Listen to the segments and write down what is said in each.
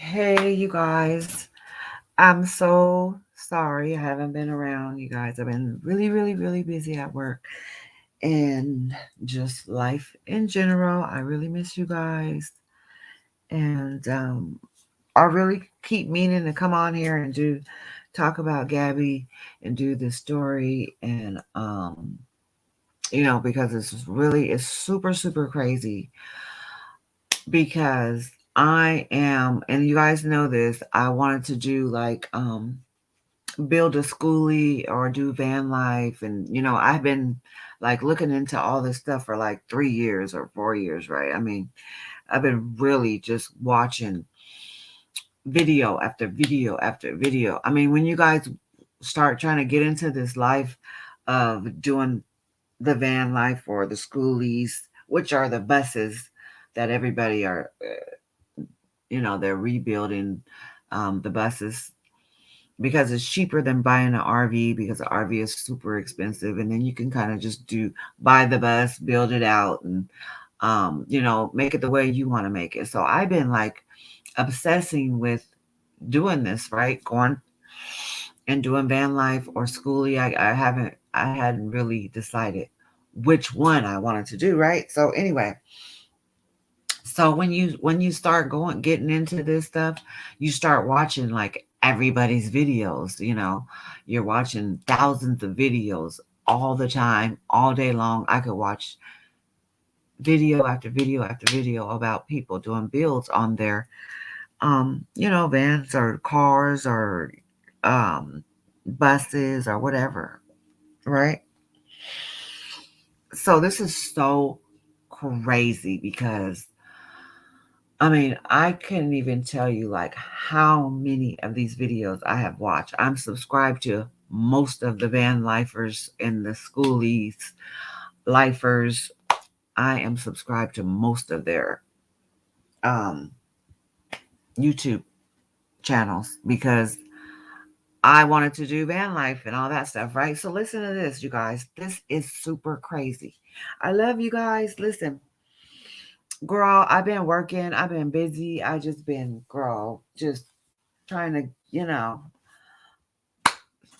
Hey, you guys. I'm so sorry I haven't been around, you guys. I've been really, really, really busy at work and just life in general. I really miss you guys. And I really keep meaning to come on here and talk about Gabby and do this story. And, because it's super, super crazy because I am, and you guys know this, I wanted to do like, build a schoolie or do van life. And I've been like looking into all this stuff for like 3 years or 4 years, right? I mean, I've been really just watching video after video after video. I mean, when you guys start trying to get into this life of doing the van life or the schoolies, which are the buses that everybody are they're rebuilding, the buses because it's cheaper than buying an RV because the RV is super expensive, and then you can kind of just buy the bus, build it out, and make it the way you want to make it. So I've been like obsessing with doing this, right? Going and doing van life or schoolie. I hadn't really decided which one I wanted to do, right? So anyway, so when you start going getting into this stuff, you start watching like everybody's videos, You're watching thousands of videos all the time, all day long. I could watch video after video after video about people doing builds on their vans or cars or um buses or whatever, right? So this is so crazy because I mean, I couldn't even tell you like how many of these videos I have watched. I'm subscribed to most of the van lifers and the schoolies lifers. I am subscribed to most of their um, YouTube channels because I wanted to do van life and all that stuff, right? So listen to this, you guys. This is super crazy. I love you guys. Listen, girl, I've been working. I've been busy. I just been, girl, just trying to,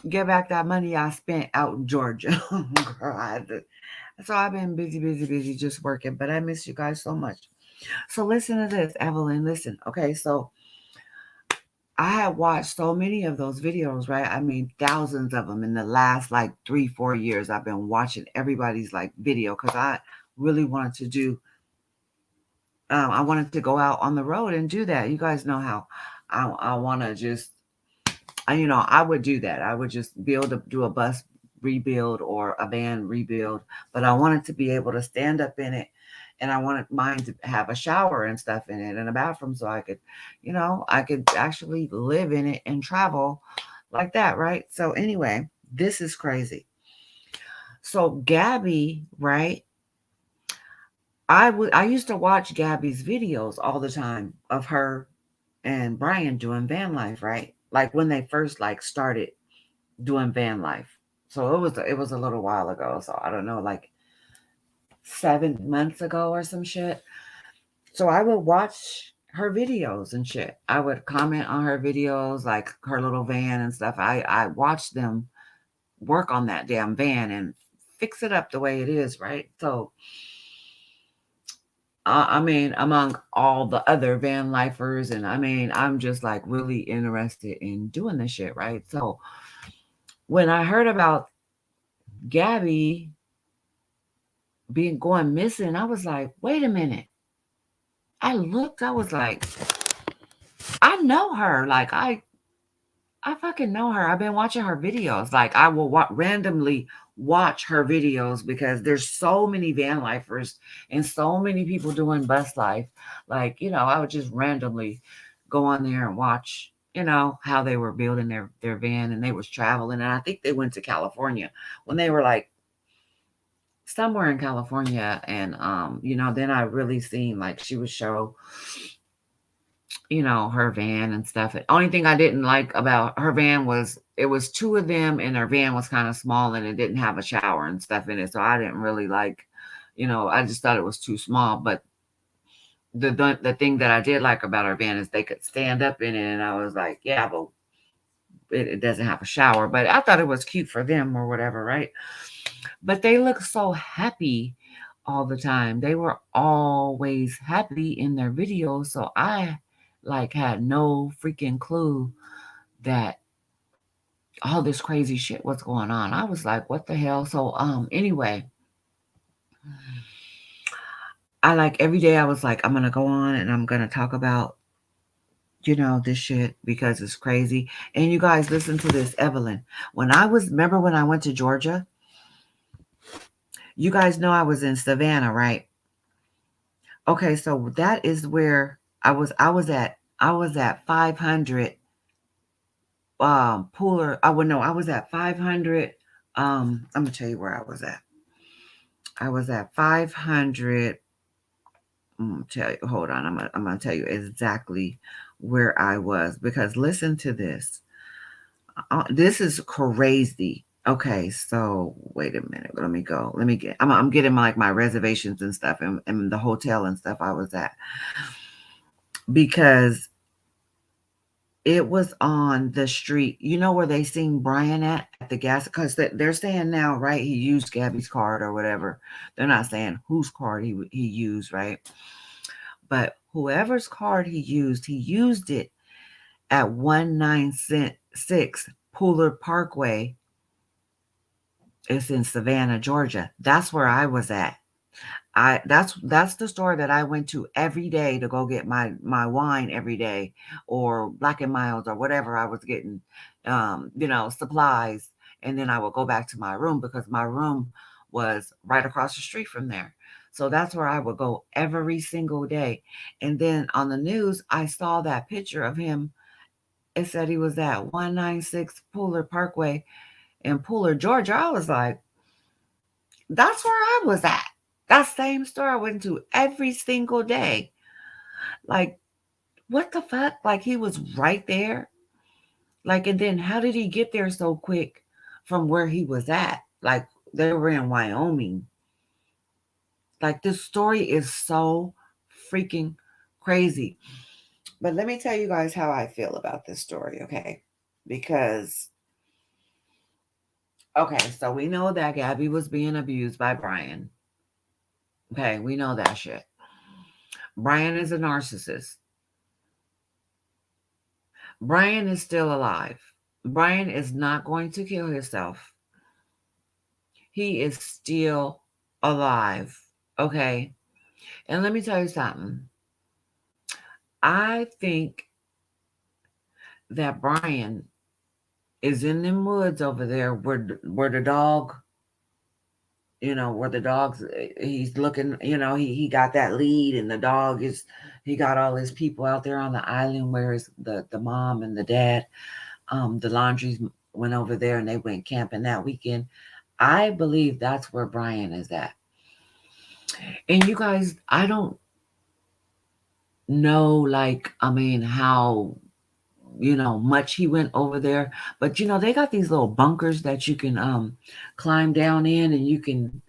get back that money I spent out in Georgia. Girl, so I've been busy, busy, busy just working, but I miss you guys so much. So listen to this, Evelyn. Listen, okay. So I have watched so many of those videos, right? I mean, thousands of them in the last like 3, 4 years. I've been watching everybody's like video because I really wanted to do. I wanted to go out on the road and do that. You guys know how I want to just I would do that. I would just do a bus rebuild or a van rebuild, but I wanted to be able to stand up in it, and I wanted mine to have a shower and stuff in it and a bathroom so I could actually live in it and travel like that, right? So anyway, this is crazy. So Gabby, right? I used to watch Gabby's videos all the time of her and Brian doing van life, right? Like when they first like started doing van life. So it was a little while ago. So I don't know, like 7 months ago or some shit. So I would watch her videos and shit. I would comment on her videos, like her little van and stuff. I watched them work on that damn van and fix it up the way it is, right? So I mean, among all the other van lifers, and I mean, I'm just like really interested in doing this shit, right? So when I heard about Gabby being going missing, I was like, wait a minute. I looked, I was like, I know her. Like I fucking know her. I've been watching her videos. Like I will randomly watch her videos because there's so many van lifers and so many people doing bus life. Like, I would just randomly go on there and watch, how they were building their van and they was traveling. And I think they went to California when they were like somewhere in California. And then I really seen like she would show her van and stuff. The only thing I didn't like about her van was it was two of them and her van was kind of small and it didn't have a shower and stuff in it. So I didn't really like, I just thought it was too small. But the thing that I did like about our van is they could stand up in it, and I was like, yeah, but it doesn't have a shower. But I thought it was cute for them or whatever, right? But they look so happy all the time. They were always happy in their videos, so I like had no freaking clue that all this crazy shit was going on. I was like, what the hell? So anyway, I like every day I was like, I'm gonna go on and I'm gonna talk about, this shit because it's crazy. And you guys listen to this, Evelyn. Remember when I went to Georgia? You guys know I was in Savannah, right? Okay, so that is where I was at 500 Pooler. I would know I was at 500. I'm gonna tell you where I was at. I was at 500. Tell you, hold on. I'm gonna tell you exactly where I was because listen to this. This is crazy. Okay, so wait a minute. Let me go. Let me get. I'm getting my reservations and stuff and the hotel and stuff I was at because it was on the street. You know where they seen Brian at the gas? Because they're saying now, right? He used Gabby's card or whatever. They're not saying whose card he used, right? But whoever's card he used it at 196 Pooler Parkway. It's in Savannah, Georgia. That's where I was at. That's the store that I went to every day to go get my wine every day, or Black and Miles or whatever I was getting, supplies, and then I would go back to my room because my room was right across the street from there. So that's where I would go every single day. And then on the news, I saw that picture of him. It said he was at 196 Pooler Parkway in Pooler, Georgia. I was like, that's where I was at. That same store I went to every single day. Like, what the fuck? Like, he was right there. Like, and then how did he get there so quick from where he was at? Like, they were in Wyoming. Like, this story is so freaking crazy. But let me tell you guys how I feel about this story, okay? Because, okay, so we know that Gabby was being abused by Brian. Okay, we know that shit. Brian is a narcissist. Brian is still alive. Brian is not going to kill himself. He is still alive. Okay. And let me tell you something. I think that Brian is in them woods over there where the dog, where the dog's, he's looking, he got that lead and the dog is, he got all his people out there on the island where the mom and the dad, the laundries went over there and they went camping that weekend. I believe that's where Brian is at. And you guys, I don't know, like, I mean, how, much he went over there, but they got these little bunkers that you can climb down in and you can,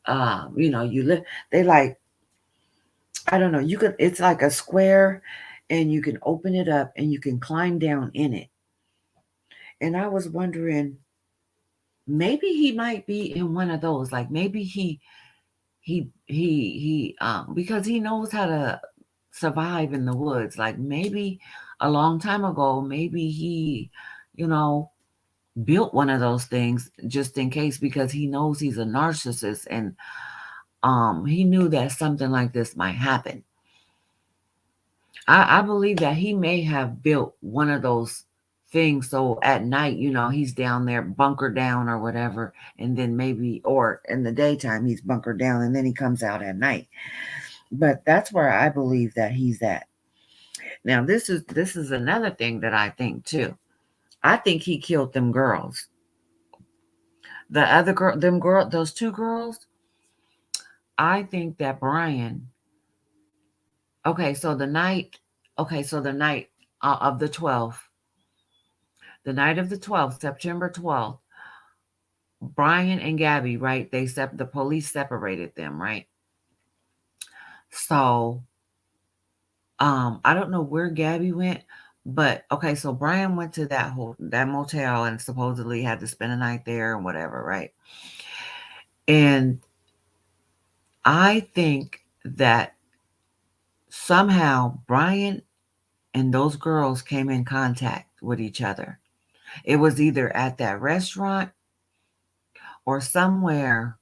you live, they like, I don't know, you could, it's like a square and you can open it up and you can climb down in it. And I was wondering, maybe he might be in one of those, like maybe he because he knows how to survive in the woods. Like maybe a long time ago, maybe he, you know, built one of those things just in case because he knows he's a narcissist and he knew that something like this might happen. I believe that he may have built one of those things so at night, he's down there bunkered down or whatever, and then maybe or in the daytime he's bunkered down and then he comes out at night. But that's where I believe that he's at. Now this is another thing that I think too. I think he killed them girls. The other girl, those two girls. I think that Brian. Okay, so the night. Okay, so the night of the 12th, the night of the 12th, September 12th. Brian and Gabby, right? The police separated them, right? So I don't know where Gabby went, but okay, so Brian went to that motel and supposedly had to spend a night there and whatever, right? And I think that somehow Brian and those girls came in contact with each other. It was either at that restaurant or somewhere,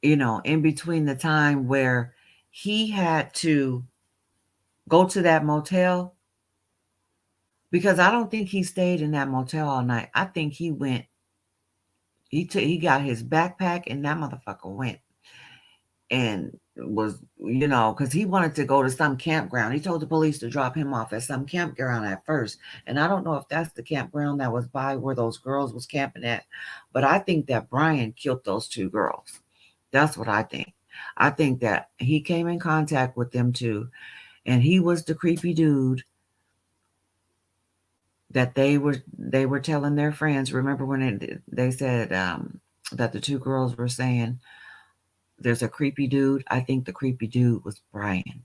in between the time where he had to go to that motel, because I don't think he stayed in that motel all night. I think he got his backpack and that motherfucker went and was, because he wanted to go to some campground. He told the police to drop him off at some campground at first. And I don't know if that's the campground that was by where those girls was camping at, but I think that Brian killed those two girls. That's what I think. I think that he came in contact with them too, and he was the creepy dude that they were telling their friends. Remember when they said that the two girls were saying there's a creepy dude? I think the creepy dude was Brian.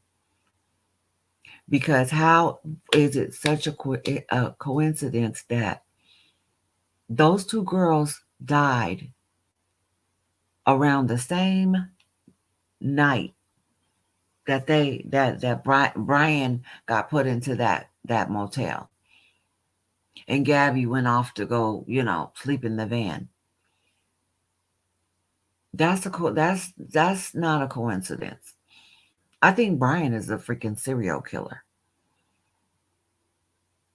Because how is it such a coincidence that those two girls died around the same night that Brian got put into that motel, and Gabby went off to go, sleep in the van? That's not a coincidence. I think Brian is a freaking serial killer.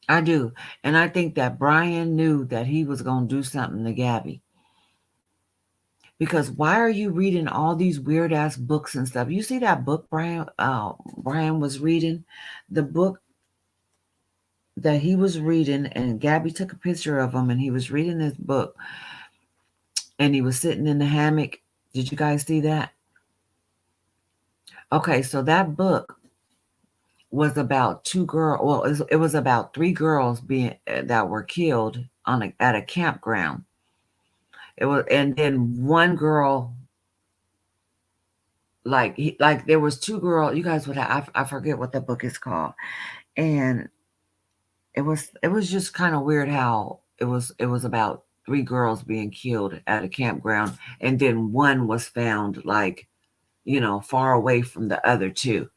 I do. And I think that Brian knew that he was going to do something to Gabby. Because why are you reading all these weird ass books and stuff? You see that book Brian was reading? The book that he was reading, and Gabby took a picture of him, and he was reading this book, and he was sitting in the hammock. Did you guys see that? Okay, so that book was about two girls. Well, it was about three girls being that were killed at a campground. It was, and then one girl, like there was two girls. You guys would have, I forget what the book is called, and it was just kind of weird how it was about three girls being killed at a campground, and then one was found like, far away from the other two.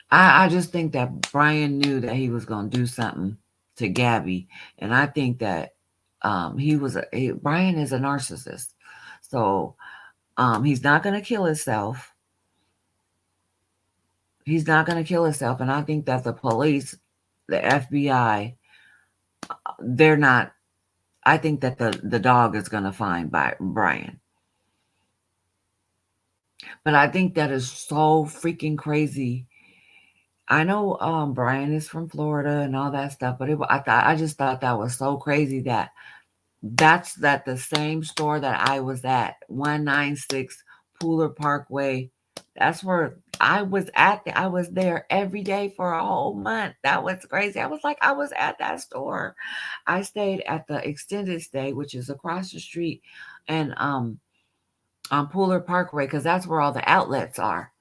I just think that Brian knew that he was going to do something to Gabby, and I think that Brian is a narcissist, so he's not going to kill himself. He's not going to kill himself, and I think that the police, the FBI, they're not. I think that the dog is going to find Brian, but I think that is so freaking crazy. I know Brian is from Florida and all that stuff, but I just thought that was so crazy that that's the same store that I was at, 196 Pooler Parkway. That's where I was at. I was there every day for a whole month. That was crazy. I was like, I was at that store. I stayed at the extended stay, which is across the street, and on Pooler Parkway, because that's where all the outlets are.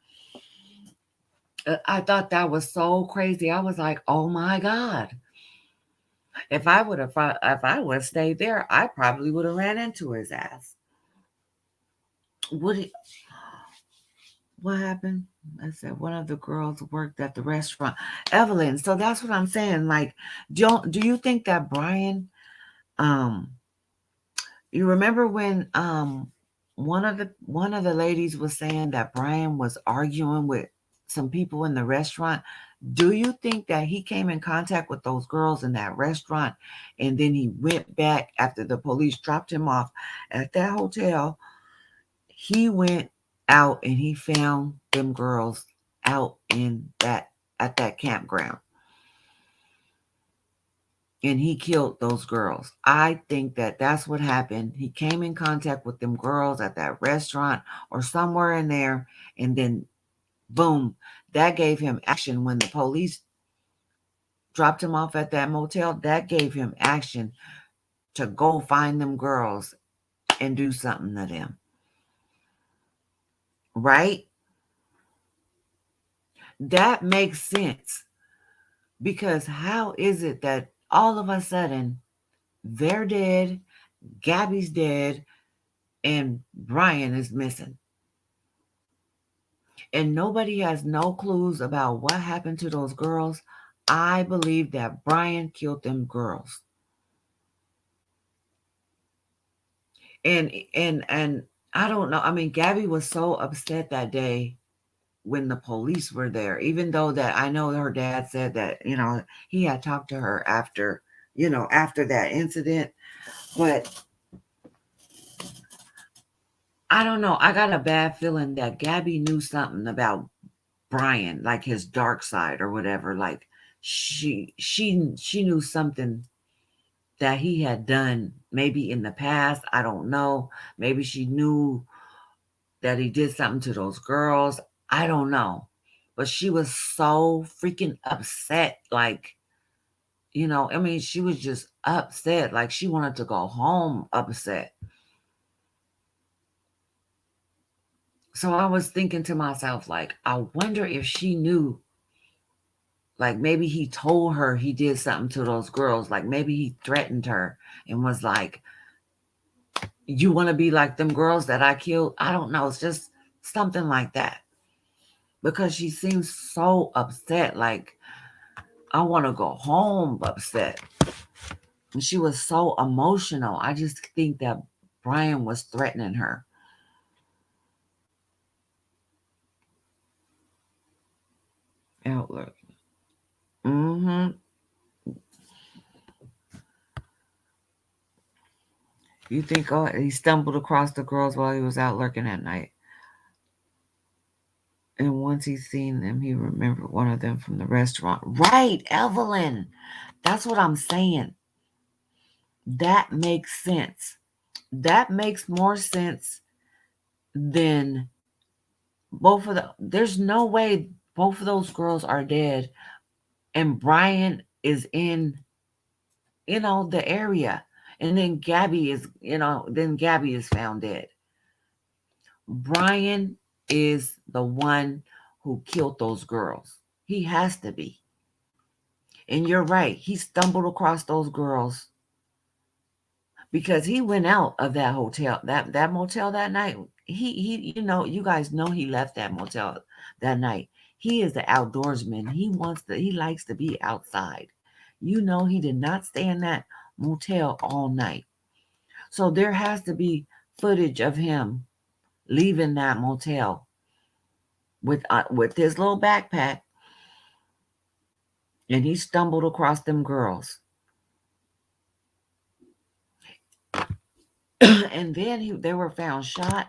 I thought that was so crazy. I was like, oh my God. If I would have stayed there, I probably would have ran into his ass. Would he, what happened? I said one of the girls worked at the restaurant. Evelyn. So that's what I'm saying. Like, do you think that Brian, um, you remember when one of the ladies was saying that Brian was arguing with some people in the restaurant? Do you think that he came in contact with those girls in that restaurant, and then he went back after the police dropped him off at that hotel? He went out and he found them girls out in that at that campground, and he killed those girls. I think that that's what happened. He came in contact with them girls at that restaurant or somewhere in there, and then boom, that gave him action when the police dropped him off at that motel. That gave him action to go find them girls and do something to them. right? That makes sense. Because how is it that all of a sudden they're dead, Gabby's dead, and Brian is missing? And nobody has no clues about what happened to those girls. I believe that Brian killed them girls. And I don't know. I mean, Gabby was so upset that day when the police were there, even though that I know her dad said that, he had talked to her after, after that incident. But I don't know. I got a bad feeling that Gabby knew something about Brian, like his dark side or whatever. Like she knew something that he had done maybe in the past. I don't know. Maybe she knew that he did something to those girls. I don't know. But she was so freaking upset. Like, I mean, she was just upset. Like she wanted to go home upset. So I was thinking to myself, like, I wonder if she knew, like maybe he told her he did something to those girls. Like maybe he threatened her and was like, you want to be like them girls that I killed? I don't know. It's just something like that. Because she seems so upset. Like, I want to go home upset. And she was so emotional. I just think that Brian was threatening her. Outlook. Mm-hmm. You think, oh, he stumbled across the girls while he was out lurking at night. And once he seen them, he remembered one of them from the restaurant. Right, Evelyn. That's what I'm saying. That makes sense. That makes more sense than both of the. There's no way both of those girls are dead, and Brian is in, the area, and then Gabby is found dead. Brian is the one who killed those girls. He has to be. And you're right. He stumbled across those girls because he went out of that hotel, that motel that night. He you guys know he left that motel that night. He is the outdoorsman. He likes to be outside. He did not stay in that motel all night. So there has to be footage of him leaving that motel with his little backpack, and he stumbled across them girls. And then they were found shot.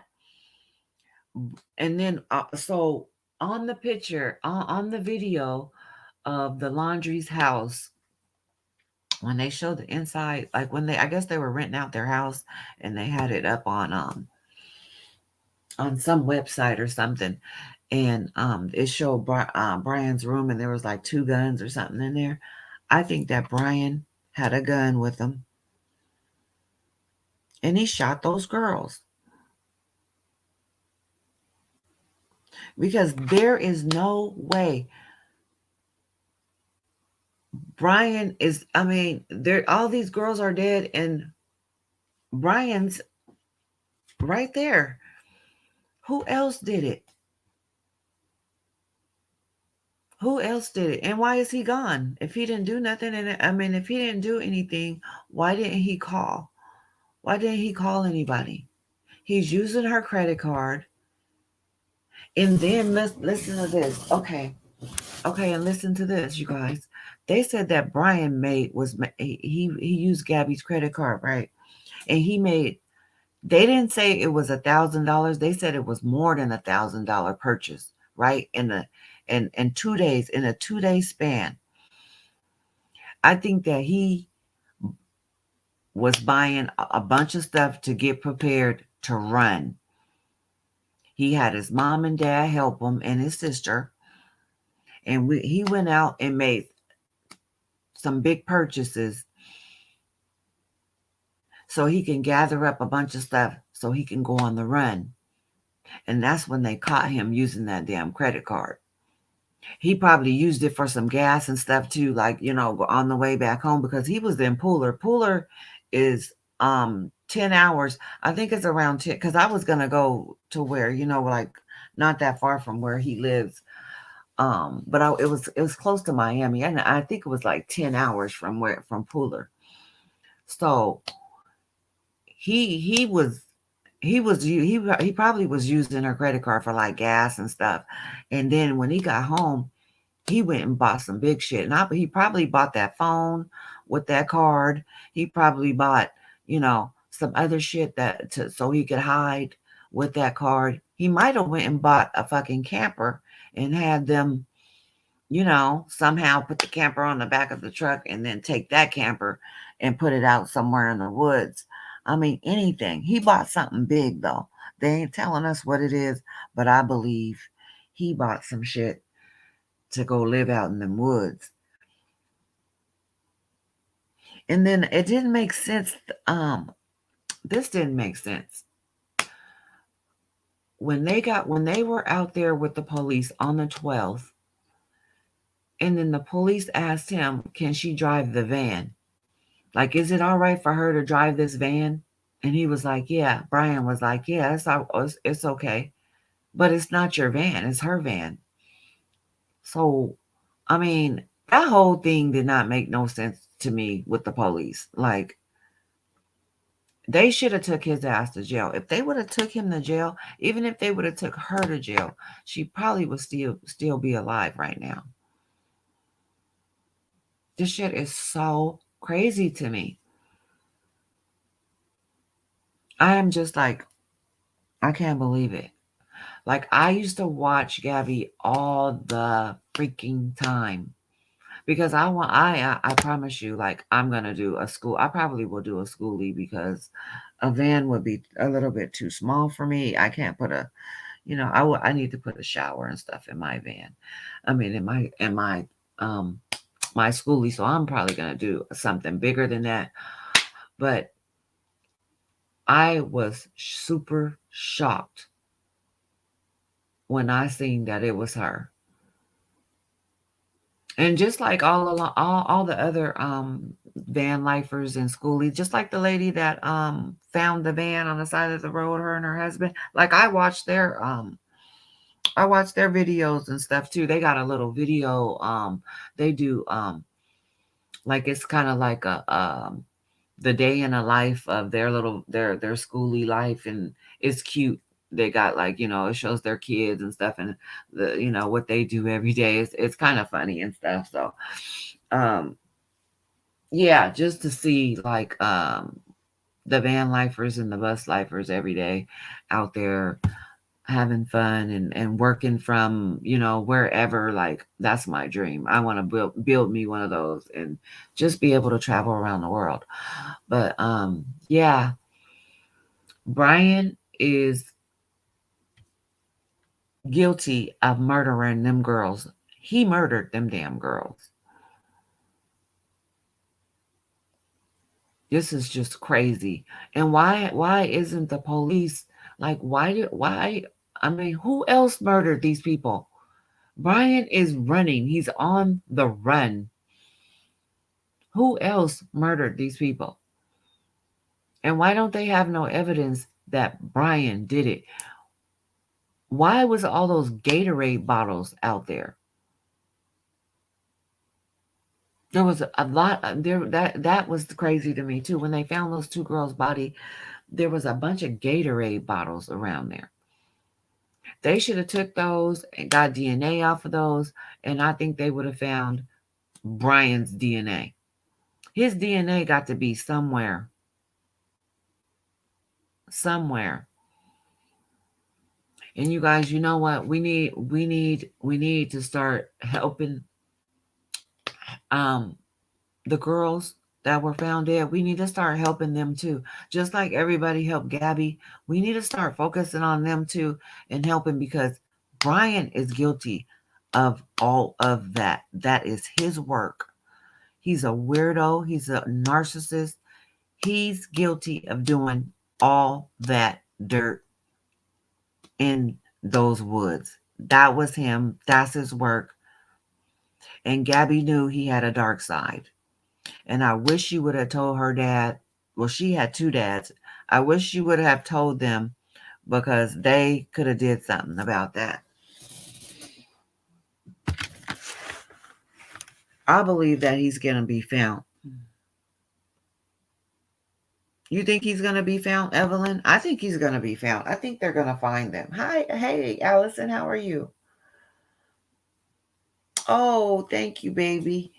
And then so on the picture, on the video of the Laundrie's house, when they showed the inside, like when I guess they were renting out their house and they had it up on some website or something, and it showed Brian's room, and there was like two guns or something in there. I think that Brian had a gun with him, and he shot those girls because there is no way Brian is. I mean, there all these girls are dead, and Brian's right there. Who else did it? Who else did it? And why is he gone? If he didn't do nothing, and I mean, if he didn't do anything, why didn't he call? Why didn't he call anybody? He's using her credit card. And then listen to this. Okay, and listen to this, you guys. They said that Brian he used Gabby's credit card, right? And he made. They didn't say it was $1,000. They said it was more than $1,000 purchase, right? In 2 days, in a 2 day span. I think that he was buying a bunch of stuff to get prepared to run. He had his mom and dad help him and his sister, and he went out and made some big purchases so he can gather up a bunch of stuff so he can go on the run. And that's when they caught him using that damn credit card. He probably used it for some gas and stuff too, like, on the way back home because he was in Pooler. Pooler is 10 hours. I think it's around 10 because I was gonna go to where, like not that far from where he lives. But it was close to Miami, and I think it was like 10 hours from Pooler. So he was he probably was using her credit card for like gas and stuff. And then when he got home, he went and bought some big shit. And he probably bought that phone with that card. He probably bought, some other shit so he could hide with that card. He might have went and bought a fucking camper and had them, somehow put the camper on the back of the truck and then take that camper and put it out somewhere in the woods. I mean, anything. He bought something big though. They ain't telling us what it is, but I believe he bought some shit to go live out in the woods. And then it didn't make sense. This didn't make sense. When they were out there with the police on the 12th, and then the police asked him, "Can she drive the van? Like, is it all right for her to drive this van?" And he was like, "Yeah." Brian was like, "Yeah, it's okay, but it's not your van; it's her van." So, I mean, that whole thing did not make no sense to me with the police. Like, they should have took his ass to jail. If they would have took him to jail, even if they would have took her to jail, she probably would still be alive right now. This shit is so crazy to me. I am just like, I can't believe it. Like, I used to watch Gabby all the freaking time because I promise you, like, I'm gonna do a school. I probably will do a schoolie because a van would be a little bit too small for me. I can't put a, I need to put a shower and stuff in my van. I mean, um my schoolie. So I'm probably gonna do something bigger than that. But I was super shocked when I seen that it was her. And just like all along, all the other van lifers and schoolies, just like the lady that found the van on the side of the road, her and her husband. Like, I watched their videos and stuff too. They got a little video. They do like it's kind of like a the day in a life of their schoolie life, and it's cute. They got, like, it shows their kids and stuff, and what they do every day. It's kind of funny and stuff. So um yeah, just to see, like, the van lifers and the bus lifers every day out there having fun and working from, wherever. Like, that's my dream. I want to build me one of those and just be able to travel around the world. But yeah, Brian is guilty of murdering them girls. He murdered them damn girls. This is just crazy. And why isn't the police, like, why I mean, who else murdered these people? Brian is running. He's on the run. Who else murdered these people? And why don't they have no evidence that Brian did it? Why was all those Gatorade bottles out there? There was a lot there. That was crazy to me too. When they found those two girls' body, there was a bunch of Gatorade bottles around there. They should have took those and got DNA off of those, and I think they would have found Brian's DNA. His DNA got to be somewhere, somewhere. And you guys, you know what? We need to start helping um the girls that were found dead. We need to start helping them too. Just like everybody helped Gabby, we need to start focusing on them too and helping, because Brian is guilty of all of that. That is his work. He's a weirdo, he's a narcissist. He's guilty of doing all that dirt in those woods. That was him. That's his work. And Gabby knew he had a dark side. And I wish she would have told her dad. Well, she had two dads. I wish she would have told them because they could have did something about that. I believe that he's going to be found. You think he's going to be found, Evelyn? I think he's going to be found. I think they're going to find them. Hi, hey, Allison, how are you? Oh, thank you, baby.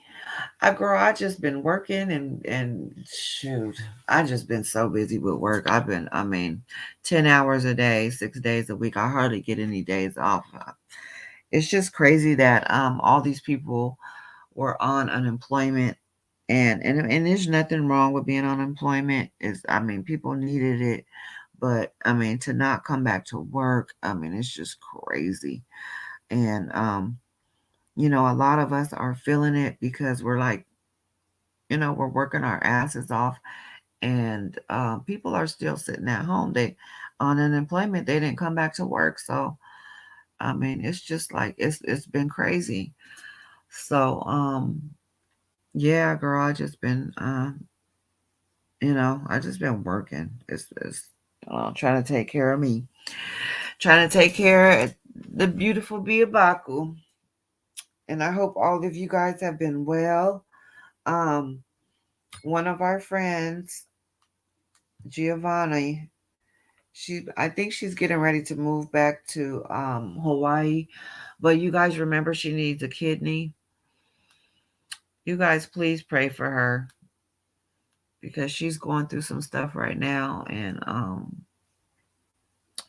Girl, I just been working and shoot, I just been so busy with work. I mean, 10 hours a day, 6 days a week. I hardly get any days off. It's just crazy that all these people were on unemployment, and there's nothing wrong with being on unemployment. Is I mean, people needed it, but I mean, to not come back to work, I mean, it's just crazy. And a lot of us are feeling it because we're like, we're working our asses off, and people are still sitting at home. They on unemployment. They didn't come back to work, so I mean, it's just like it's been crazy. So yeah, girl, I just been I just been working. It's trying to take care of me, trying to take care of the beautiful Biabaku, and I hope all of you guys have been well. Um, one of our friends, Giovanni, I think she's getting ready to move back to Hawaii, but you guys remember she needs a kidney. You guys please pray for her because she's going through some stuff right now, and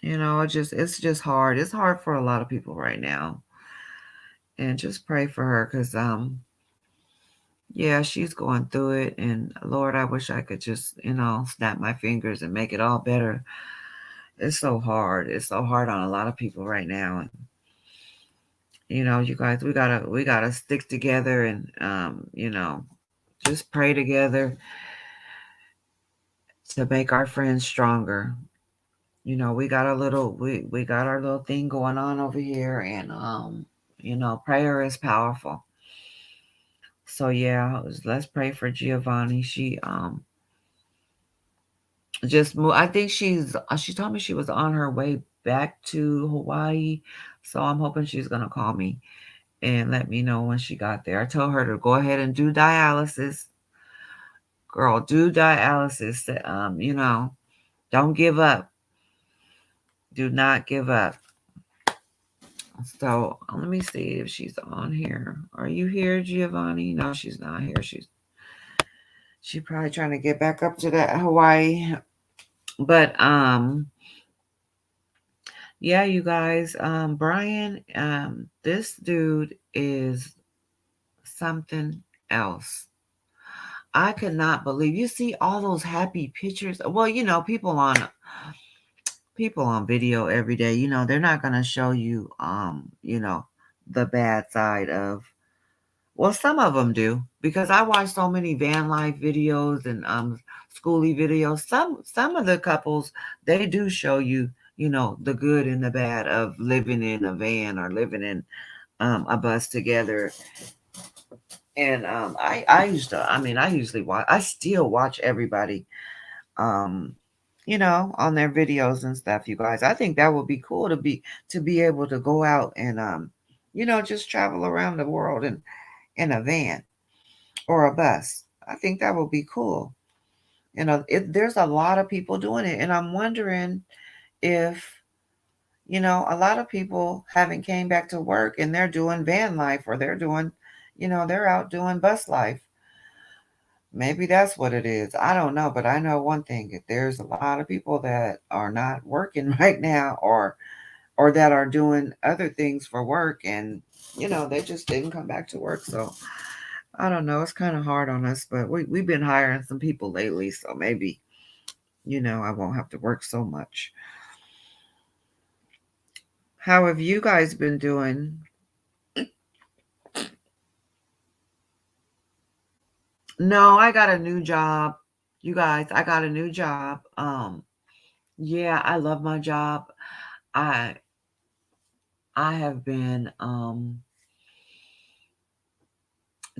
it's just hard. It's hard for a lot of people right now, and just pray for her because yeah, she's going through it, and Lord, I wish I could just snap my fingers and make it all better. It's so hard. It's so hard on a lot of people right now. And you guys, we gotta stick together and just pray together to make our friends stronger. We got our little thing going on over here, and prayer is powerful. So yeah, let's pray for Giovanni. She just moved. I think she told me she was on her way back to Hawaii, so I'm hoping she's gonna call me and let me know when she got there. I told her to go ahead and do dialysis. Girl, do dialysis. Don't give up. Do not give up. So let me see if she's on here. Are you here, Giovanni? No, she's not here. She probably trying to get back up to that Hawaii. But yeah, you guys, Brian, this dude is something else. I could not believe you see all those happy pictures. Well, people on video every day, they're not gonna show you the bad side of, well, some of them do, because I watch so many van life videos and schooly videos. Some of the couples, they do show you, the good and the bad of living in a van or living in a bus together. And I usually watch. I still watch everybody, um, on their videos and stuff. You guys, I think that would be cool to be able to go out and just travel around the world in a van or a bus. I think that would be cool. There's a lot of people doing it, and I'm wondering if a lot of people haven't came back to work and they're doing van life, or they're doing, they're out doing bus life. Maybe that's what it is. I don't know, but I know one thing: if there's a lot of people that are not working right now, or that are doing other things for work, and they just didn't come back to work. So I don't know. It's kind of hard on us, but we've been hiring some people lately, so maybe I won't have to work so much. How have you guys been doing? No, I got a new job. You guys, I got a new job. Yeah, I love my job. I have been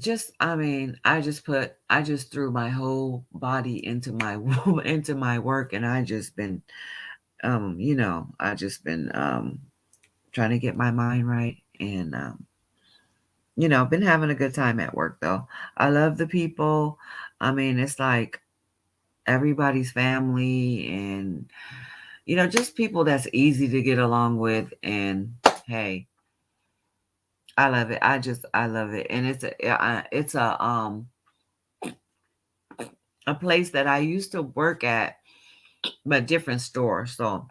just I mean, I just threw my whole body into my into my work, and I just been I just been trying to get my mind right, and been having a good time at work though. I love the people. I mean, it's like everybody's family, and just people that's easy to get along with. And hey, I love it. I love it. And it's a place that I used to work at, but different store. So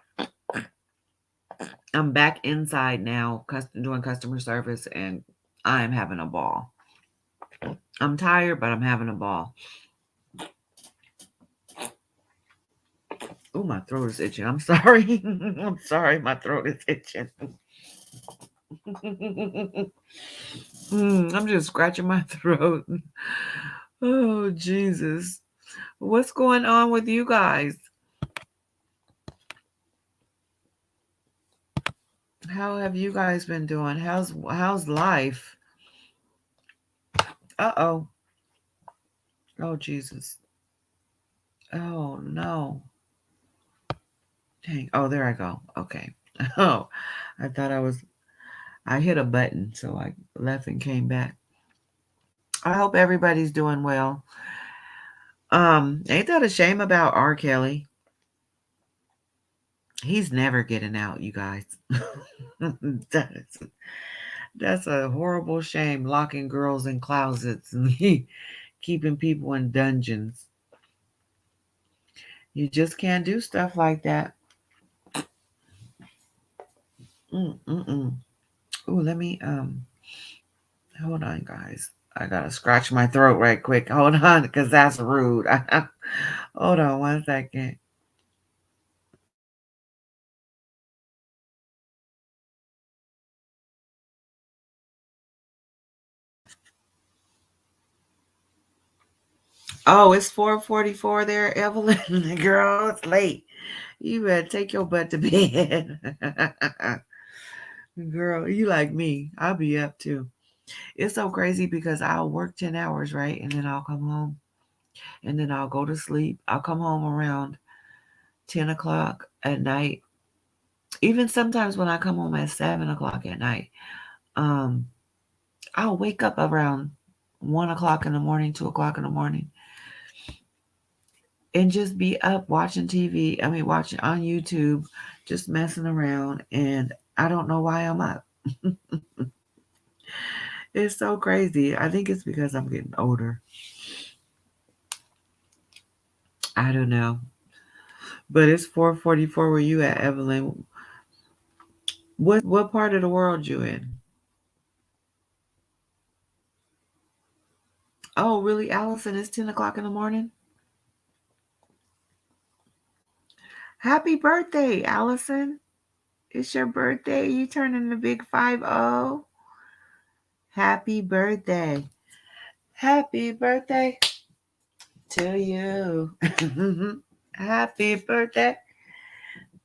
I'm back inside now, doing customer service, and I am having a ball. I'm tired, but I'm having a ball. Oh, my throat is itching. I'm sorry. I'm sorry. My throat is itching. I'm just scratching my throat. Oh, Jesus. What's going on with you guys? How have you guys been doing? How's life? Uh-oh. Oh, Jesus. Oh, no. Dang. Oh, there I go. Okay. Oh, I thought I hit a button, so I left and came back. I hope everybody's doing well. Ain't that a shame about R. Kelly? He's never getting out, you guys. that's that's a horrible shame, locking girls in closets and keeping people in dungeons. You just can't do stuff like that. Mm-mm-mm. Ooh, let me hold on, guys. I gotta scratch my throat right quick. Hold on, because that's rude. Hold on 1 second. Oh, it's 4:44 there, Evelyn. Girl, it's late. You better take your butt to bed. Girl, you like me. I'll be up too. It's so crazy because I'll work 10 hours, right? And then I'll come home and then I'll go to sleep. I'll come home around 10 o'clock at night. Even sometimes when I come home at 7 o'clock at night, um, I'll wake up around 1 o'clock in the morning, 2 o'clock in the morning, and just be up watching TV. I mean, watching on YouTube, just messing around. And I don't know why I'm up. It's so crazy. I think it's because I'm getting older. I don't know. But it's 4:44 where you at, Evelyn. What part of the world you in? Oh, really, Allison? It's 10 o'clock in the morning? Happy birthday, Allison. It's your birthday. You turning the big 5-0. Happy birthday. Happy birthday to you. Happy birthday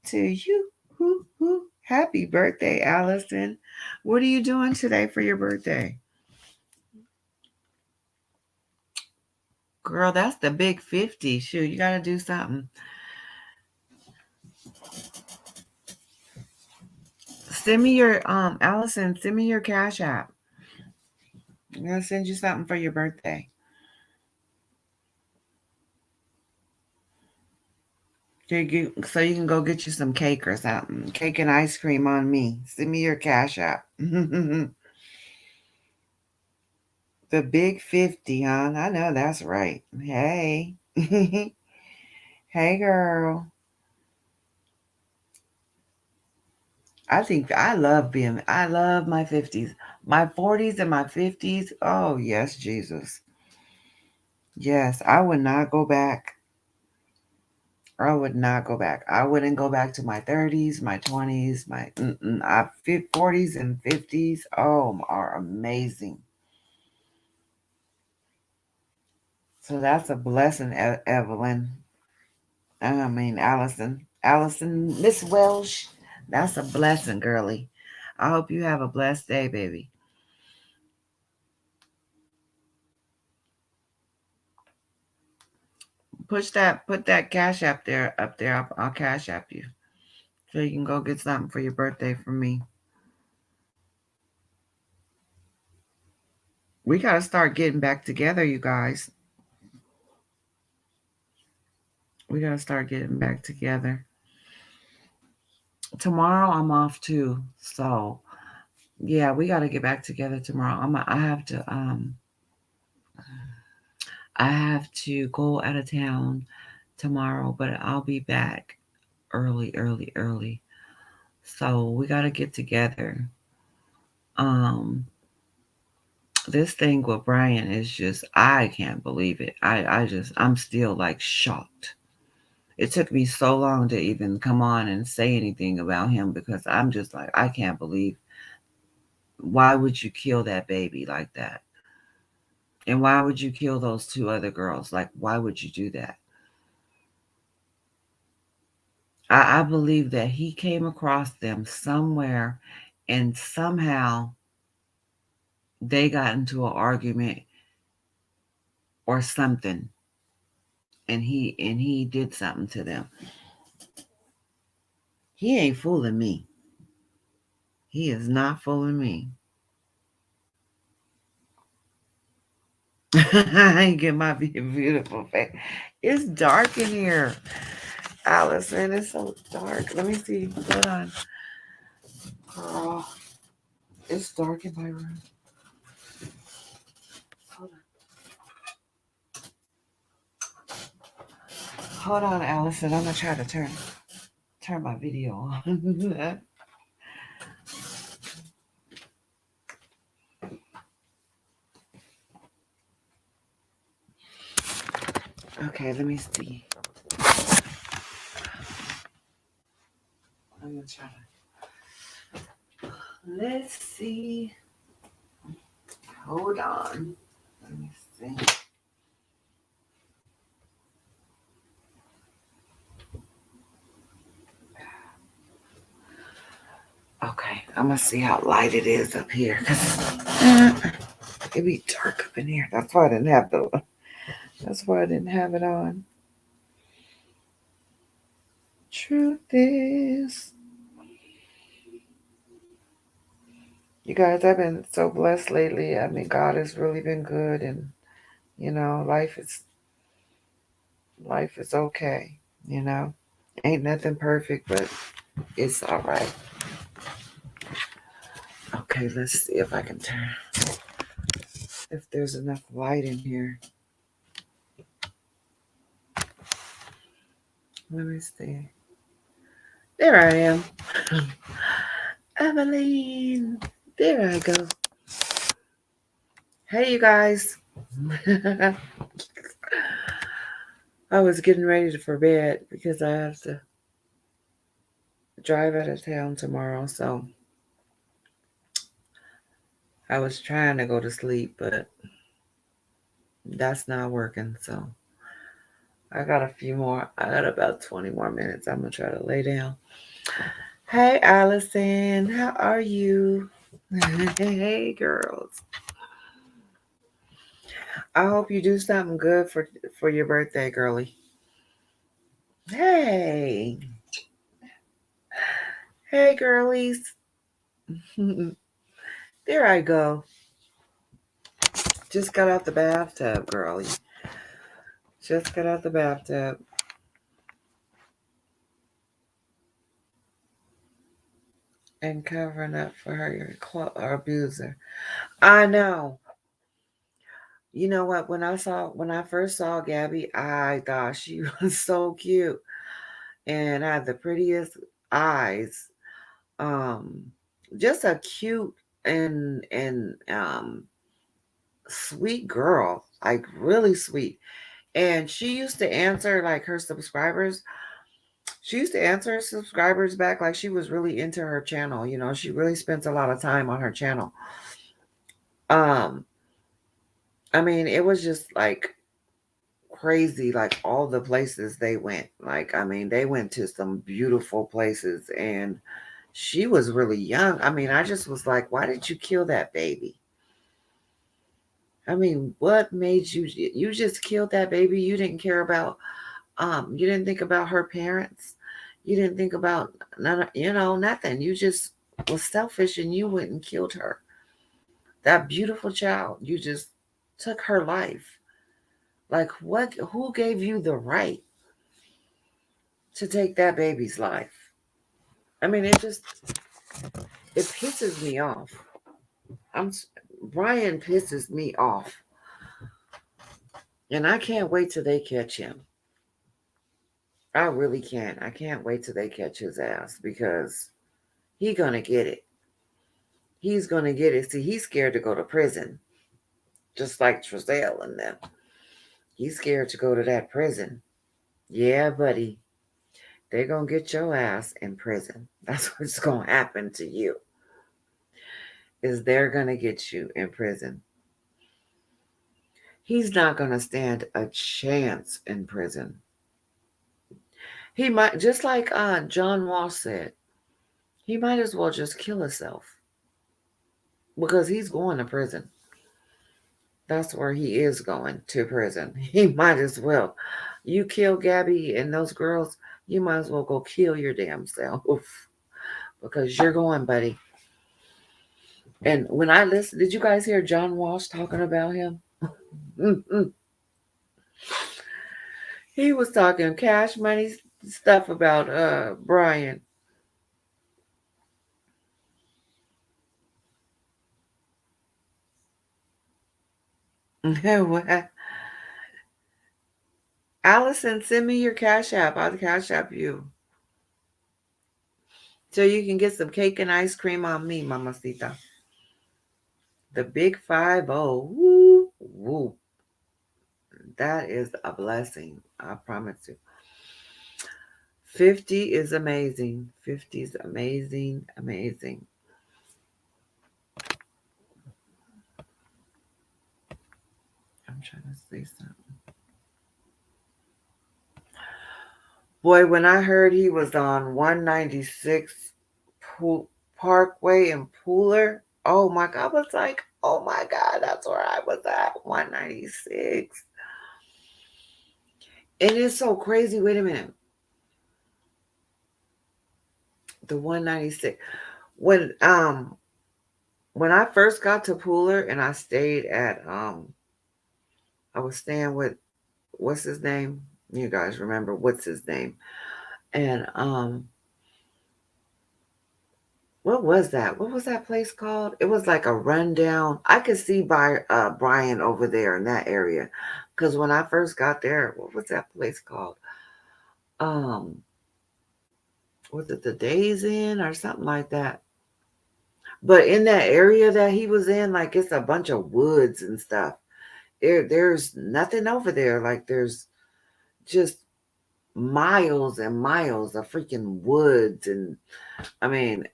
to you. Hoo, hoo. Happy birthday, Allison. What are you doing today for your birthday? Girl, that's the big 50. Shoot, you got to do something. Send me your Allison, send me your cash app. I'm gonna send you something for your birthday. So you can go get you some cake or something. Cake and ice cream on me. Send me your cash app. The big 50, huh? I know that's right. Hey. Hey girl. I love my 50s. My 40s and my 50s. Oh, yes, Jesus. Yes, I would not go back. I would not go back. I wouldn't go back to my 30s, my 20s, my 40s and 50s. Oh, are amazing. So that's a blessing, Evelyn. I mean, Allison. Allison, Miss Welsh. That's a blessing, girly. I hope you have a blessed day, baby. Put that cash app there up there. I'll cash app you so you can go get something for your birthday from me. We gotta start getting back together, you guys. We gotta start getting back together. Tomorrow I'm off too, so yeah, we gotta get back together tomorrow. I have to go out of town tomorrow, but I'll be back early, early, early. So we gotta get together. Um, this thing with Brian is just I can't believe it. I'm still like shocked. It took me so long to even come on and say anything about him because I'm just like I can't believe why would you kill that baby like that? And why would you kill those two other girls? Like why would you do that? I believe that he came across them somewhere and somehow they got into an argument or something and he did something to them. He ain't fooling me. He is not fooling me. I get my beautiful face. It's dark in here, Allison. It's so dark. Let me see. Hold on. Girl, it's dark in my room. Hold on. Hold on, Allison. I'm gonna try to turn my video on. Okay, let me see. I'm gonna try to. Let's see. Hold on. Let me see. Okay, I'm gonna see how light it is up here. It be dark up in here. That's why I didn't have the. That's why I didn't have it on. Truth is, you guys, I've been so blessed lately. I mean, God has really been good, and life is okay. You know, ain't nothing perfect, but it's all right. Okay, let's see if I can turn. If there's enough light in here, let me see. There I am, Eveline. There I go. Hey, you guys. I was getting ready for bed because I have to drive out of town tomorrow. So I was trying to go to sleep, but that's not working. So I got about 20 more minutes. I'm going to try to lay down. Hey, Allison. How are you? Hey, girls. I hope you do something good for your birthday, girly. Hey. Hey, girlies. There I go. Just got out the bathtub, girlie. Just got out the bathtub. And covering up for her abuser. I know. You know what? When I first saw Gabby, I thought she was so cute and had the prettiest eyes. Um, just a cute and sweet girl, like really sweet. And she used to answer like her subscribers. She used to answer her subscribers back like she was really into her channel. She really spends a lot of time on her channel. Um, I mean, it was just like crazy, like all the places they went. Like, I mean, they went to some beautiful places and She was really young. I mean, I just was like, why did you kill that baby? I mean, what made you just killed that baby? You didn't care about you didn't think about her parents. You didn't think about none nothing. You just was selfish and you went and killed her. That beautiful child. You just took her life. Like what who gave you the right to take that baby's life? I mean, it pisses me off. I'm Brian pisses me off. And I can't wait till they catch him. I really can't. I can't wait till they catch his ass because he gonna get it. He's gonna get it. See, he's scared to go to prison, just like Trezell and them. He's scared to go to that prison. Yeah, buddy, they're gonna get your ass in prison. That's what's gonna happen to you. Is they're gonna get you in prison. He's not gonna stand a chance in prison. He might just like John Walsh said. He might as well just kill himself because he's going to prison. That's where he is going to prison. He might as well. You kill Gabby and those girls, you might as well go kill your damn self because you're going, buddy. And when I listened, did you guys hear John Walsh talking about him? He was talking cash money stuff about Brian. Allison, send me your cash app. I'll cash app you. So you can get some cake and ice cream on me, Mamacita. The big 50. Woo, woo. That is a blessing. I promise you. 50 is amazing. 50 is amazing, amazing. I'm trying to say something. Boy, when I heard he was on 196 Parkway in Pooler, oh my God, I was like, oh my God, that's where I was at, 196. It is so crazy. Wait a minute. The 196. When when I first got to Pooler and I stayed at I was staying with what's his name? You guys remember what's his name? And what was that? What was that place called? It was like a rundown. I could see by Brian over there in that area. Because when I first got there, what was that place called? Um, was it the Days Inn or something like that? But in that area that he was in, like it's a bunch of woods and stuff. There's nothing over there. Like there's just miles and miles of freaking woods, and I mean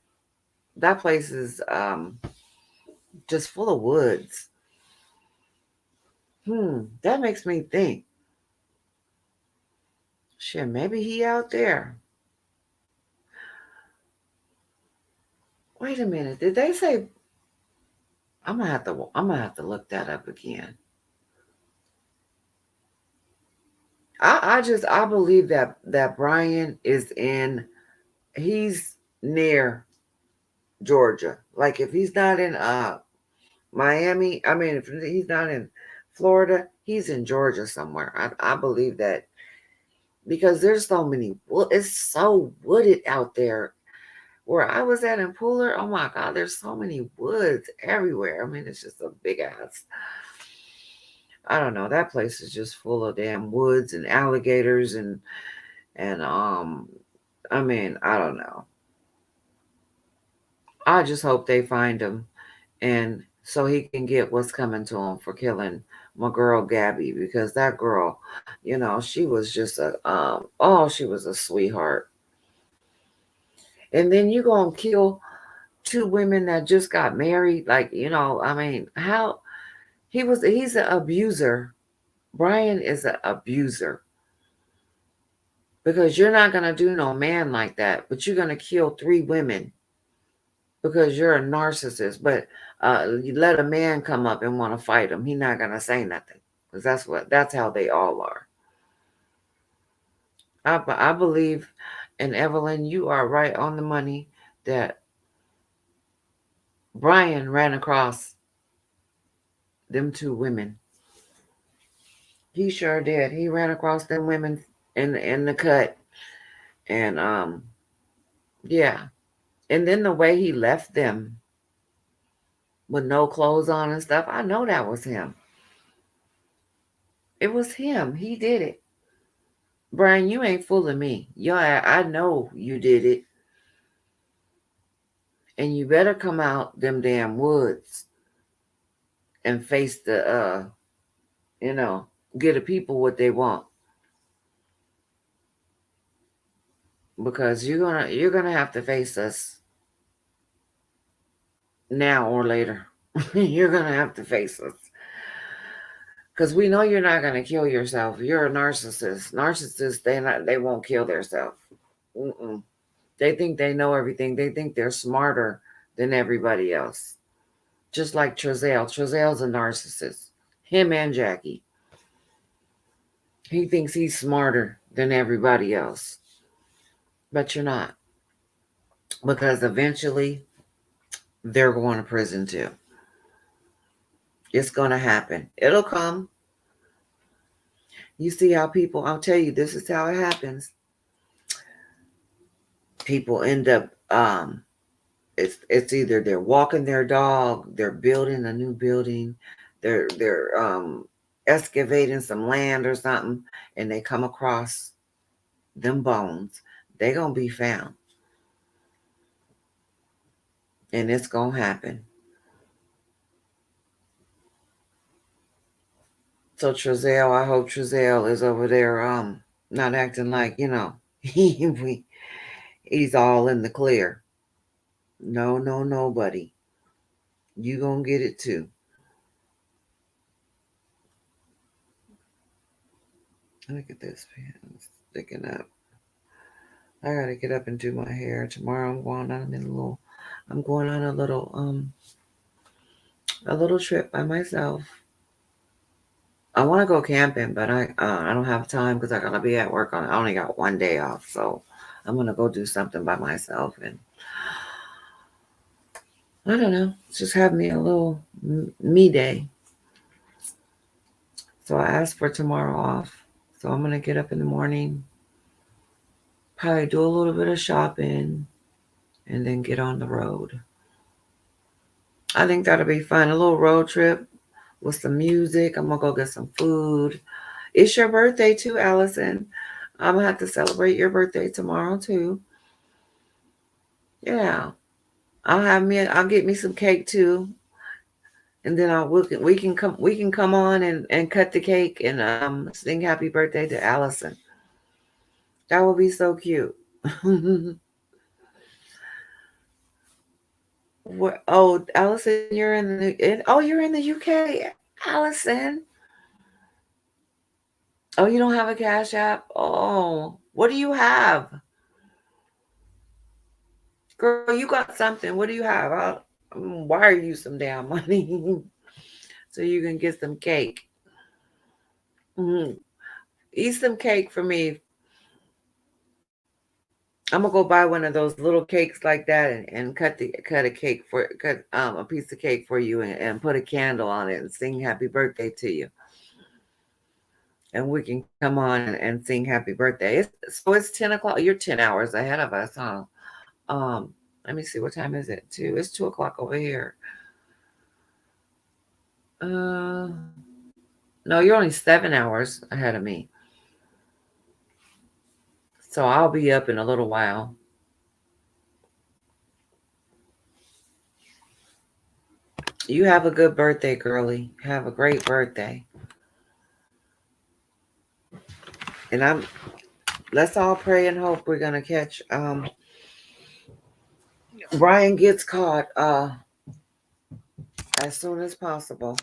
that place is just full of woods. That makes me think. Shit, maybe he out there. Wait a minute. Did they say I'm gonna have to look that up again. I believe that Brian is in he's near Georgia. Like if he's not in Miami, I mean if he's not in Florida, he's in Georgia somewhere. I believe that because there's so many it's so wooded out there. Where I was at in Pooler, oh my God, there's so many woods everywhere. I mean, it's just a big ass. I don't know. That place is just full of damn woods and alligators and I mean, I don't know. I just hope they find him and so he can get what's coming to him for killing my girl Gabby because that girl, she was just she was a sweetheart. And then you gonna kill two women that just got married, like I mean, how he's an abuser. Brian is an abuser because you're not gonna do no man like that, but you're gonna kill three women. because you're a narcissist. But you let a man come up and want to fight him, he's not gonna say nothing because that's how they all are. I believe, and Evelyn, you are right on the money that Brian ran across them two women. He sure did. He ran across them women in the cut, and yeah. And then the way he left them with no clothes on and stuff, I know that was him. It was him. He did it. Brian, you ain't fooling me. Yeah, I know you did it. And you better come out them damn woods and face the you know, get the people what they want. Because you're gonna have to face us now or later. You're gonna have to face us. Because we know you're not gonna kill yourself. You're a narcissist. Narcissists, they won't kill themselves. Mm-mm. They think they know everything. They think they're smarter than everybody else. Just like Trezell. Trezell's a narcissist. Him and Jackie. He thinks he's smarter than everybody else. But you're not. Because eventually they're going to prison too. It's going to happen. It'll come. You see how people, I'll tell you, this is how it happens. People end up, it's either they're walking their dog, they're building a new building, they're excavating some land or something, and they come across them bones. They gonna be found, and it's gonna happen. So Trezell, I hope Trezell is over there, not acting like he's all in the clear. No, no, nobody. You gonna get it too. Look at this pen sticking up. I gotta get up and do my hair tomorrow. I'm going on a little trip by myself. I want to go camping, but I don't have time because I gotta be at work I only got one day off, so I'm gonna go do something by myself and I don't know, just have me a little me day. So I asked for tomorrow off. So I'm gonna get up in the morning, probably do a little bit of shopping, and then get on the road. I think that'll be fun. A little road trip with some music. I'm gonna go get some food. It's your birthday too, Allison. I'm gonna have to celebrate your birthday tomorrow too. Yeah, I'll get me some cake too, and then we can come on and cut the cake and sing happy birthday to Allison. That would be so cute. What? Oh, Allison, you're in the UK, Allison. Oh, you don't have a Cash App? Oh, what do you have? Girl, you got something. What do you have? I'm wire you some damn money so you can get some cake. Hmm. Eat some cake for me. I'm gonna go buy one of those little cakes like that and cut a piece of cake for you and put a candle on it and sing happy birthday to you. And we can come on and sing happy birthday. So it's 10 o'clock. You're 10 hours ahead of us, huh? Um, Let me see, what time is it? It's 2 o'clock over here. Uh, no, you're only 7 hours ahead of me. So I'll be up in a little while. You have a good birthday, girly. Have a great birthday. And let's all pray and hope we're gonna catch Brian gets caught as soon as possible.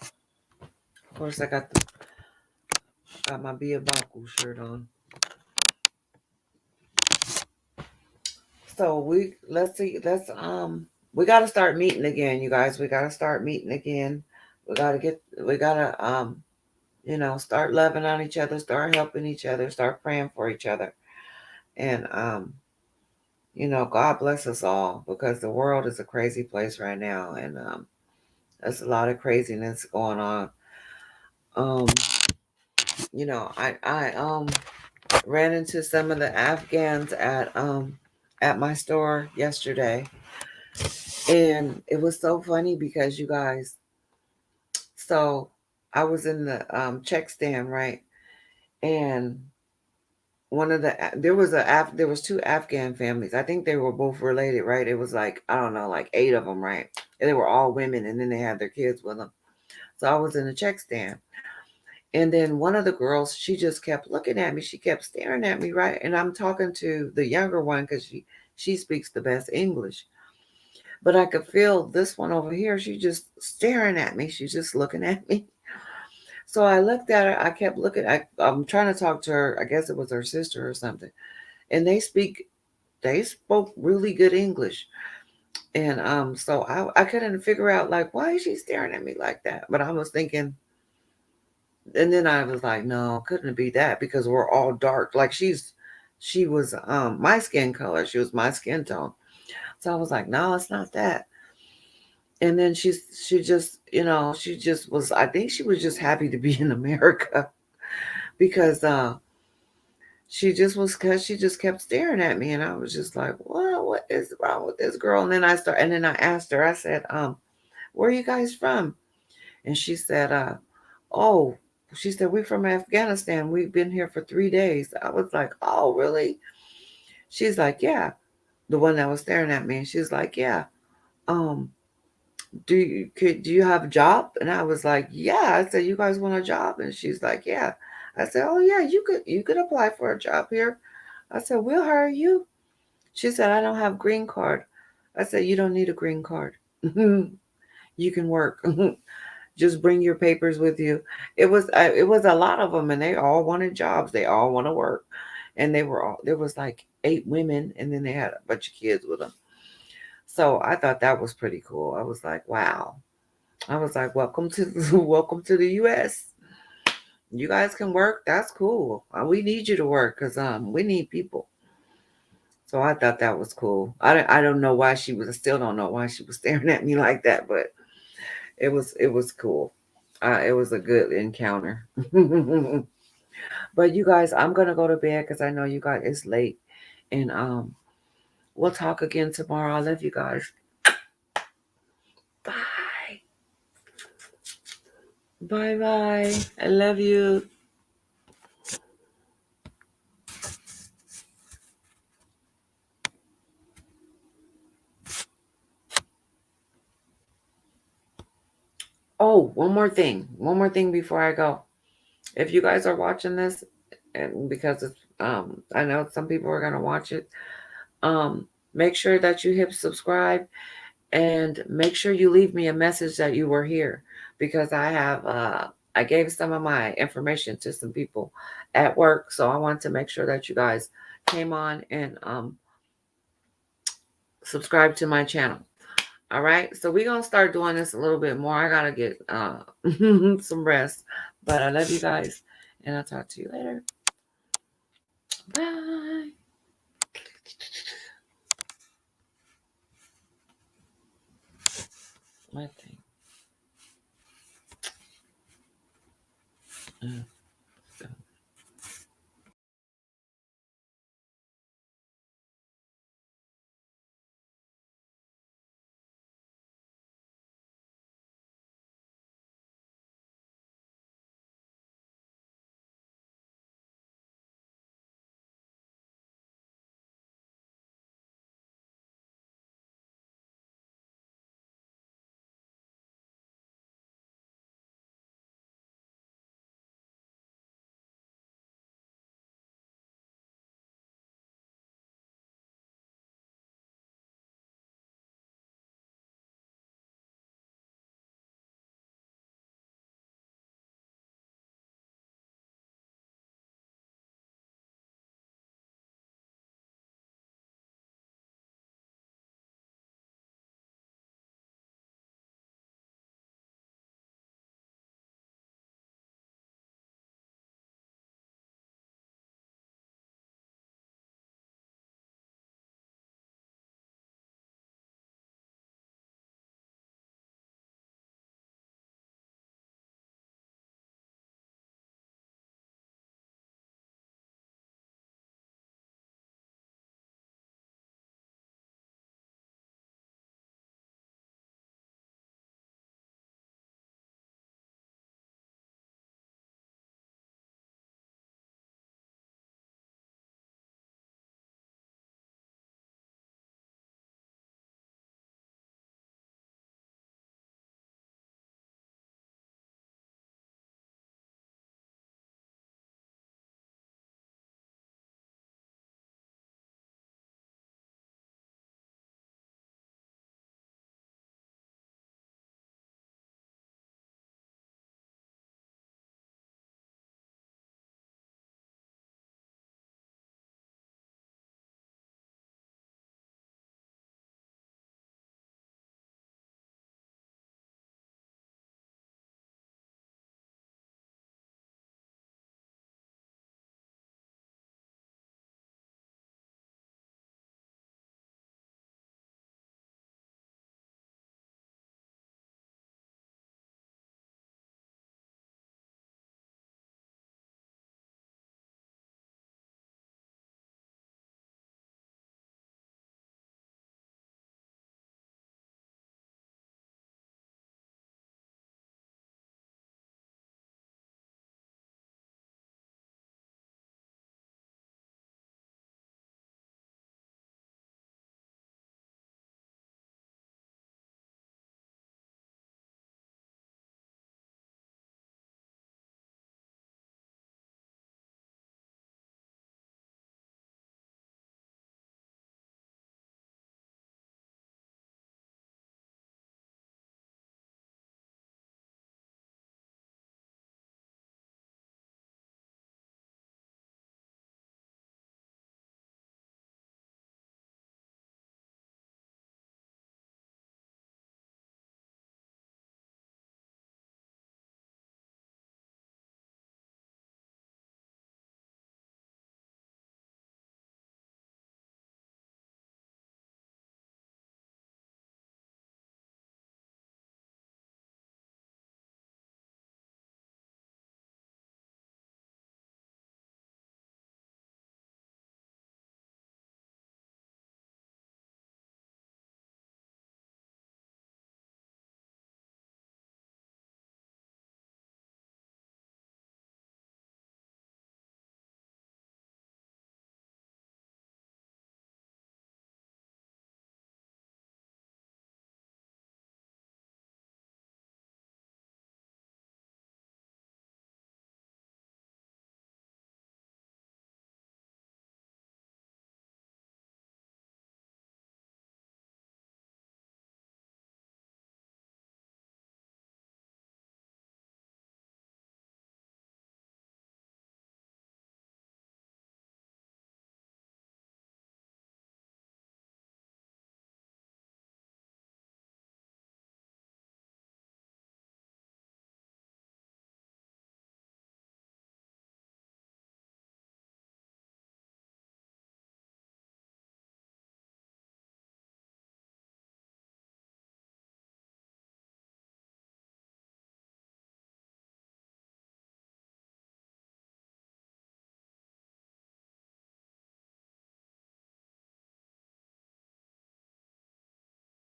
Of course, I got my Biabaku shirt on. So let's see, we got to start meeting again, you guys. We got to start meeting again. We got to start loving on each other, start helping each other, start praying for each other. And God bless us all, because the world is a crazy place right now, and there's a lot of craziness going on. Um, I ran into some of the Afghans at my store yesterday, and it was so funny because, you guys, so I was in the check stand, right? And there was two Afghan families. I think they were both related, right? It was like, I don't know, like 8 of them, right? And they were all women, and then they had their kids with them. So I was in the check stand, and then one of the girls, she just kept looking at me. She kept staring at me, right? And I'm talking to the younger one, because she speaks the best English. But I could feel this one over here. She just staring at me. She's just looking at me. So I looked at her. I kept looking. I'm trying to talk to her. I guess it was her sister or something. And they spoke really good English. And so I couldn't figure out, like, why is she staring at me like that? But I was thinking, and then I was like, no, couldn't it be that? Because we're all dark. Like, she was my skin color. She was my skin tone. So I was like, no, it's not that. And then she just, she just was, I think she was just happy to be in America, because she just kept staring at me, and I was just like, what is wrong with this girl? And then I asked her, I said, where are you guys from? And she said, oh, she said, we're from Afghanistan. We've been here for 3 days. I was like, oh, really? She's like, yeah. The one that was staring at me. And she's like, yeah. Um, do you have a job? And I was like, yeah. I said, you guys want a job? And she's like, yeah. I said, oh yeah, you could apply for a job here. I said, we'll hire you. She said, I don't have green card. I said, you don't need a green card. You can work. Just bring your papers with you. It was a lot of them, and they all wanted jobs. They all want to work, and there was like 8 women, and then they had a bunch of kids with them. So I thought that was pretty cool. I was like, wow. I was like, welcome to welcome to the U.S. You guys can work. That's cool. We need you to work, because we need people. So I thought that was cool. I don't know why she was. I still don't know why she was staring at me like that, but it was cool. It was a good encounter. But you guys, I'm gonna go to bed, because I know you guys, it's late, and we'll talk again tomorrow. I love you guys. Bye. Bye bye. I love you. Oh, one more thing. One more thing before I go. If you guys are watching this, and because it's I know some people are gonna watch it, um, make sure that you hit subscribe, and make sure you leave me a message that you were here, because I gave some of my information to some people at work, so I want to make sure that you guys came on and subscribe to my channel. All right, so we're gonna start doing this a little bit more. I gotta get some rest, but I love you guys, and I'll talk to you later. Bye. My thing.